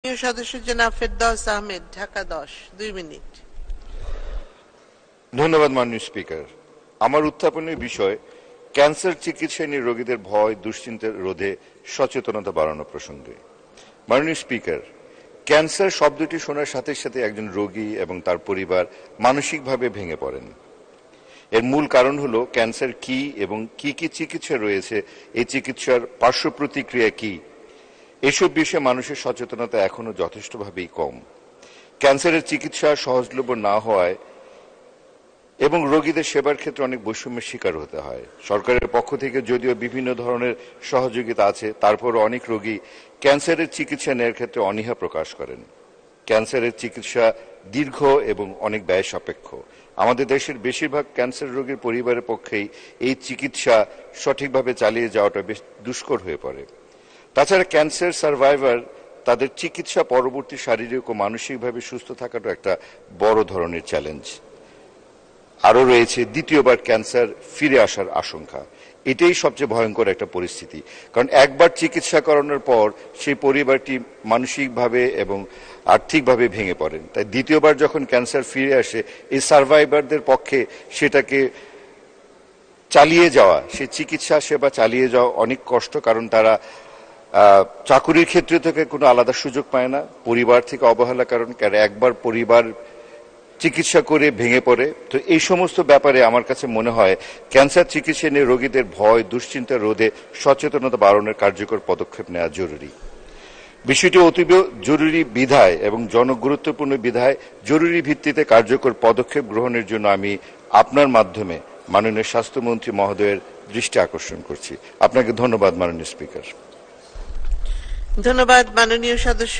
সদস্য জনাব ফেরদৌস আহমেদ, ঢাকা 10, 2 মিনিট। ধন্যবাদ মাননীয় স্পিকার। আমার উত্থাপনের বিষয় ক্যান্সার চিকিৎসা নিয়ে রোগীদের ভয় দুশ্চিন্তা রোধে সচেতনতা বাড়ানো প্রসঙ্গে। মাননীয় স্পিকার, ক্যান্সার শব্দটি শোনার সাথে সাথে একজন রোগী এবং তার পরিবার মানসিকভাবে ভেঙে পড়েন। এর মূল কারণ হল ক্যান্সার কি এবং কি কি চিকিৎসা রয়েছে, এই চিকিৎসার পার্শ্ব প্রতিক্রিয়া কি, এসব বিষয়ে মানুষের সচেতনতা এখনো যথেষ্টভাবেই কম। ক্যান্সারের চিকিৎসা সহজলভ্য না হওয়ায় এবং রোগীদের সেবার ক্ষেত্রে অনেক বৈষম্যের শিকার হতে হয়। সরকারের পক্ষ থেকে যদিও বিভিন্ন ধরনের সহযোগিতা আছে, তারপরও অনেক রোগী ক্যান্সারের চিকিৎসা নেওয়ার ক্ষেত্রে অনীহা প্রকাশ করেন। ক্যান্সারের চিকিৎসা দীর্ঘ এবং অনেক ব্যয় সাপেক্ষ। আমাদের দেশের বেশিরভাগ ক্যান্সার রোগীর পরিবারের পক্ষেই এই চিকিৎসা সঠিকভাবে চালিয়ে যাওয়াটা বেশ দুষ্কর হয়ে পড়ে। তাছাড়া ক্যান্সার সার্ভাইভার তাদের চিকিৎসা পরবর্তী শারীরিক ও মানসিকভাবে সুস্থ থাকাটা একটা বড় ধরনের চ্যালেঞ্জ। আরও রয়েছে দ্বিতীয়বার ক্যান্সার ফিরে আসার আশঙ্কা। এটাই সবচেয়ে ভয়ঙ্কর একটা পরিস্থিতি, কারণ একবার চিকিৎসা করানোর পর সেই পরিবারটি মানসিকভাবে এবং আর্থিকভাবে ভেঙে পড়েন। তাই দ্বিতীয়বার যখন ক্যান্সার ফিরে আসে, এই সার্ভাইভারদের পক্ষে সেটাকে চালিয়ে যাওয়া, সেই চিকিৎসা সেবা চালিয়ে যাওয়া অনেক কষ্ট, কারণ তারা চাকুরির ক্ষেত্রে থেকে কোনো আলাদা সুযোগ পায় না, পরিবার থেকে অবহেলা, কারণ একবার পরিবার চিকিৎসা করে ভেঙে পড়ে। তো এই সমস্ত ব্যাপারে আমার কাছে মনে হয় ক্যান্সার চিকিৎসা নিয়ে রোগীদের ভয় দুশ্চিন্তা রোধে সচেতনতা বাড়ানোর কার্যকর পদক্ষেপ নেওয়া জরুরি। বিষয়টি অতীব জরুরি বিধায় এবং জনগুরুত্বপূর্ণ বিধায় জরুরি ভিত্তিতে কার্যকর পদক্ষেপ গ্রহণের জন্য আমি আপনার মাধ্যমে মাননীয় স্বাস্থ্যমন্ত্রী মহোদয়ের দৃষ্টি আকর্ষণ করছি। আপনাকে ধন্যবাদ মাননীয় স্পিকার। ধন্যবাদ মাননীয় সদস্য।